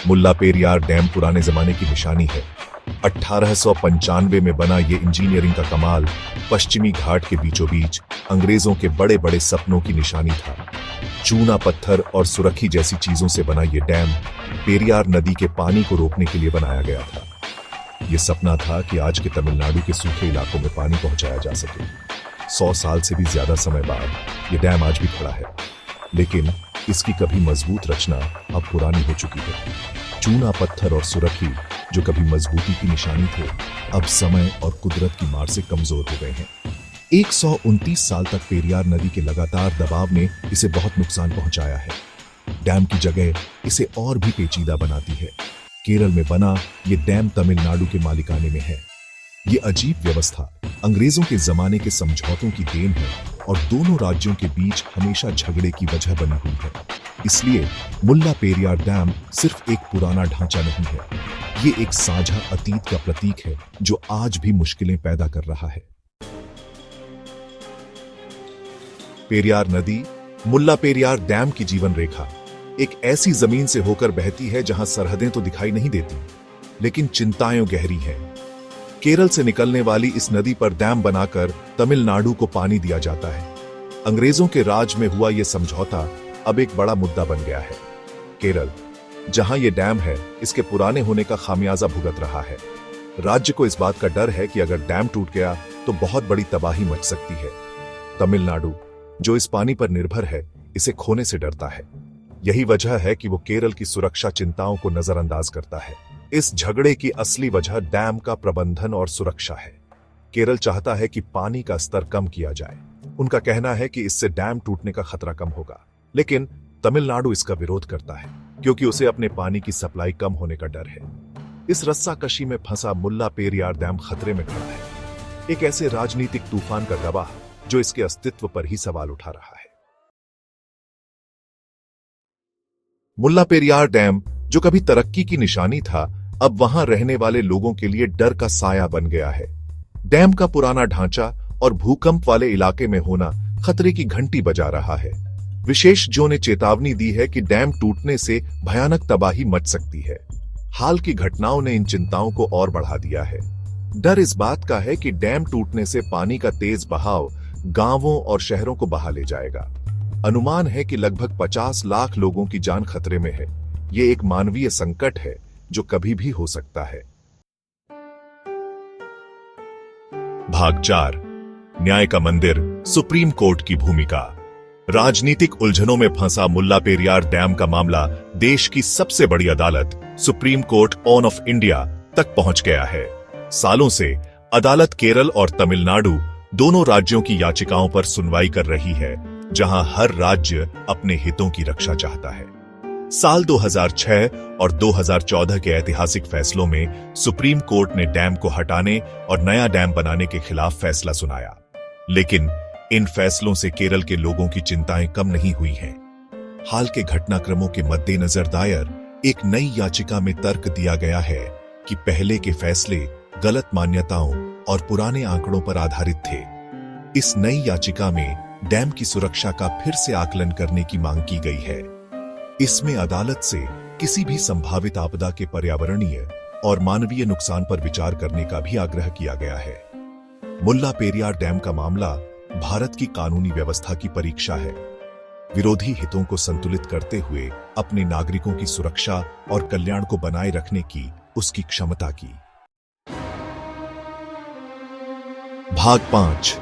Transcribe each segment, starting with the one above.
मुल्ला Periyar dam पुराने जमाने की निशानी है। 1895 में बना ये इंजीनियरिंग का कमाल पश्चिमी घाट के बीचों बीच अंग्रेजों के बड़े बड़े सपनों की निशानी था। चूना पत्थर और सुरखी जैसी चीजों से बना ये डैम पेरियार नदी के पानी को रोकने के लिए बनाया गया था। ये सपना था कि आज के तमिलनाडु के सूखे इलाकों में पानी पहुंचाया जा सके। 100 साल से भी ज्यादा समय बाद ये डैम आज भी खड़ा है, लेकिन इसकी कभी मजबूत रचना अब पुरानी हो चुकी है। चूना पत्थर और सुरखी जो कभी मजबूती की निशानी थे, अब समय और कुदरत की मार से कमजोर हो गए हैं। 129 साल तक पेरियार नदी के लगातार दबाव ने इसे बहुत नुकसान पहुंचाया है। डैम की जगह इसे और भी पेचीदा बनाती है। केरल में बना ये डैम तमिलनाडु के मालिकाने में है। ये अजीब व्यवस्था अंग्रेजों के जमाने के समझौतों की देन है और दोनों राज्यों के बीच हमेशा झगड़े की वजह बनी हुई है। इसलिए मुल्ला पेरियार डैम सिर्फ एक पुराना ढांचा नहीं है, ये एक साझा अतीत का प्रतीक है जो आज भी मुश्किलें पैदा कर रहा है। पेरियार नदी, मुल्ला पेरियार डैम की जीवन रेखा एक ऐसी जमीन से होकर बहती है जहां सरहदें तो दिखाई नहीं देती, लेकिन चिंताएं गहरी हैं। केरल से निकलने वाली इस नदी पर डैम बनाकर तमिलनाडु को पानी दिया जाता है। अंग्रेजों के राज में हुआ यह समझौता अब एक बड़ा मुद्दा बन गया है। केरल, जहां यह डैम है, इसके पुराने होने का खामियाजा भुगत रहा है। राज्य को इस बात का डर है कि अगर डैम टूट गया तो बहुत बड़ी तबाही मच सकती है। तमिलनाडु, जो इस पानी पर निर्भर है, इसे खोने से डरता है। यही वजह है कि वो केरल की सुरक्षा चिंताओं को नजरअंदाज करता है। इस झगड़े की असली वजह डैम का प्रबंधन और सुरक्षा है। केरल चाहता है कि पानी का स्तर कम किया जाए। उनका कहना है कि इससे डैम टूटने का खतरा कम होगा, लेकिन तमिलनाडु इसका विरोध करता है क्योंकि उसे अपने पानी की सप्लाई कम होने का डर है। इस रस्साकशी में फंसा मुल्ला पेरियार डैम खतरे में खड़ा है, एक ऐसे राजनीतिक तूफान का गवाह जो इसके अस्तित्व पर ही सवाल उठा रहा है। मुल्ला पेरियार डैम, जो कभी तरक्की की निशानी था, अब वहां रहने वाले लोगों के लिए डर का साया बन गया है। डैम का पुराना ढांचा और भूकंप वाले इलाके में होना खतरे की घंटी बजा रहा है। विशेषज्ञों ने चेतावनी दी है कि डैम टूटने से भयानक तबाही मच सकती है। हाल की घटनाओं ने इन चिंताओं को और बढ़ा दिया है। डर इस बात का है कि डैम टूटने से पानी का तेज बहाव गांवों और शहरों को बहा ले जाएगा। अनुमान है कि लगभग 50 लाख लोगों की जान खतरे में है। ये एक मानवीय संकट है जो कभी भी हो सकता है। भाग 4, न्याय का मंदिर, सुप्रीम कोर्ट की भूमिका। राजनीतिक उलझनों में फंसा मुल्ला पेरियार डैम का मामला देश की सबसे बड़ी अदालत सुप्रीम कोर्ट ऑफ इंडिया तक पहुंच गया है। सालों से अदालत केरल और तमिलनाडु दोनों राज्यों की याचिकाओं पर सुनवाई कर रही है, जहां हर राज्य अपने हितों की रक्षा चाहता है। साल 2006 और 2014 के ऐतिहासिक फैसलों में सुप्रीम कोर्ट ने डैम को हटाने और नया डैम बनाने के खिलाफ फैसला सुनाया, लेकिन इन फैसलों से केरल के लोगों की चिंताएं कम नहीं हुई हैं। हाल के घटनाक्रमों के मद्देनजर दायर एक नई याचिका में तर्क दिया गया है कि पहले के फैसले गलत मान्यताओं और पुराने आंकड़ों पर आधारित थे। इस नई याचिका में डैम की सुरक्षा का फिर से आकलन करने की मांग की गई है। इसमें अदालत से किसी भी संभावित आपदा के पर्यावरणीय और मानवीय नुकसान पर विचार करने का भी आग्रह किया गया है। मुल्ला पेरियार डैम का मामला भारत की कानूनी व्यवस्था की परीक्षा है, विरोधी हितों को संतुलित करते हुए अपने नागरिकों की सुरक्षा और कल्याण को बनाए रखने की उसकी क्षमता की। भाग 5,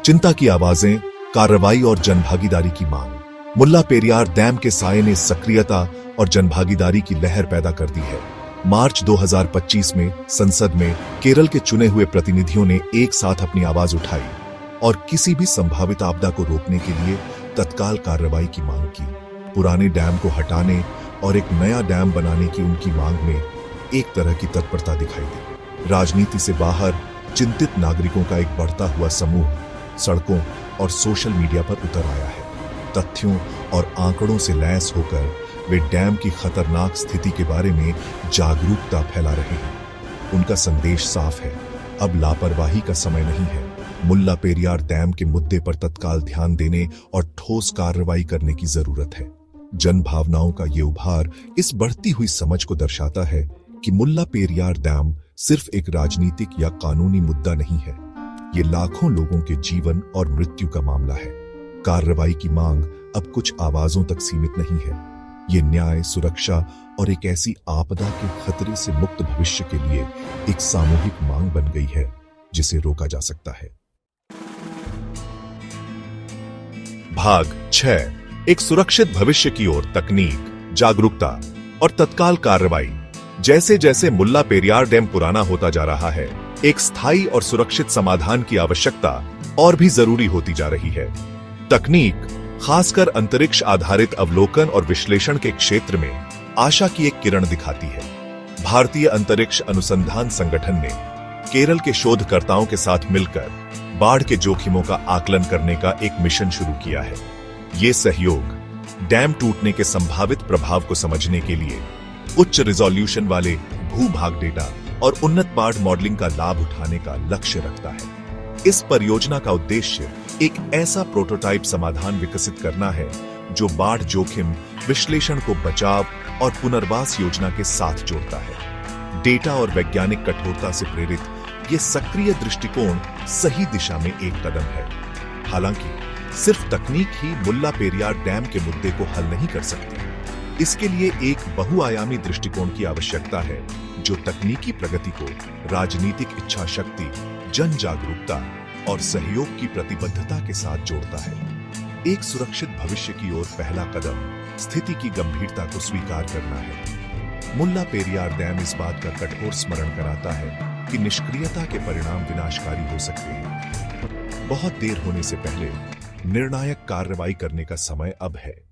चिंता की आवाजें, कार्रवाई और जनभागीदारी की मांग। मुल्ला पेरियार डैम के साये ने सक्रियता और जनभागीदारी की लहर पैदा कर दी है। मार्च 2025 में संसद में केरल के चुने हुए प्रतिनिधियों ने एक साथ अपनी आवाज उठाई और किसी भी संभावित आपदा को रोकने के लिए तत्काल कार्रवाई की मांग की। पुराने डैम को हटाने और एक नया डैम बनाने की उनकी मांग में एक तरह की तत्परता दिखाई दी। राजनीति से बाहर चिंतित नागरिकों का एक बढ़ता हुआ समूह सड़कों और सोशल मीडिया पर उतर आया है। तथ्यों और आंकड़ों से लैस होकर वे डैम की खतरनाक स्थिति के बारे में जागरूकता फैला रहे हैं। उनका संदेश साफ है, अब लापरवाही का समय नहीं है। मुल्ला पेरियार डैम के मुद्दे पर तत्काल ध्यान देने और ठोस कार्रवाई करने की जरूरत है। जन भावनाओं का ये उभार इस बढ़ती हुई समझ को दर्शाता है कि मुल्ला पेरियार डैम सिर्फ एक राजनीतिक या कानूनी मुद्दा नहीं है। ये लाखों लोगों के जीवन और मृत्यु का मामला है। कार्रवाई की मांग अब कुछ आवाजों तक सीमित नहीं है। ये न्याय, सुरक्षा और एक ऐसी आपदा के खतरे से मुक्त भविष्य के लिए एक सामूहिक मांग बन गई है जिसे रोका जा सकता है। भाग 6, एक सुरक्षित भविष्य की ओर तकनीक, जागरूकता और तत्काल कार्रवाई। जैसे जैसे मुल्ला पेरियार डैम पुराना होता जा रहा है, एक स्थायी और सुरक्षित समाधान की आवश्यकता और भी जरूरी होती जा रही है। तकनीक, खासकर अंतरिक्ष आधारित अवलोकन और विश्लेषण के क्षेत्र में आशा की एक किरण दिखाती है। भारतीय अंतरिक्ष अनुसंधान संगठन ने केरल के शोधकर्ताओं के साथ मिलकर बाढ़ के जोखिमों का आकलन करने का एक मिशन शुरू किया है। ये सहयोग डैम टूटने के संभावित प्रभाव को समझने के लिए उच्च रिजोल्यूशन वाले भूभाग डेटा और उन्नत बाढ़ मॉडलिंग का लाभ उठाने का लक्ष्य रखता है। इस परियोजना का उद्देश्य एक ऐसा प्रोटोटाइप समाधान विकसित करना है जो बाढ़ जोखिम विश्लेषण को बचाव और पुनर्वास योजना के साथ जोड़ता है। डेटा और वैज्ञानिक कठोरता से प्रेरित ये सक्रिय दृष्टिकोण सही दिशा में एक कदम है। हालांकि सिर्फ तकनीक ही मुल्ला पेरियार डैम के मुद्दे को हल नहीं कर सकती। इसके लिए एक बहुआयामी दृष्टिकोण की आवश्यकता है जो तकनीकी प्रगति को राजनीतिक इच्छा शक्ति, जन जागरूकता और सहयोग की प्रतिबद्धता के साथ जोड़ता है। एक सुरक्षित भविष्य की ओर पहला कदम स्थिति की गंभीरता को स्वीकार करना है। मुल्ला पेरियार डैम इस बात का कठोर स्मरण कराता है कि निष्क्रियता के परिणाम विनाशकारी हो सकते हैं। बहुत देर होने से पहले निर्णायक कार्रवाई करने का समय अब है।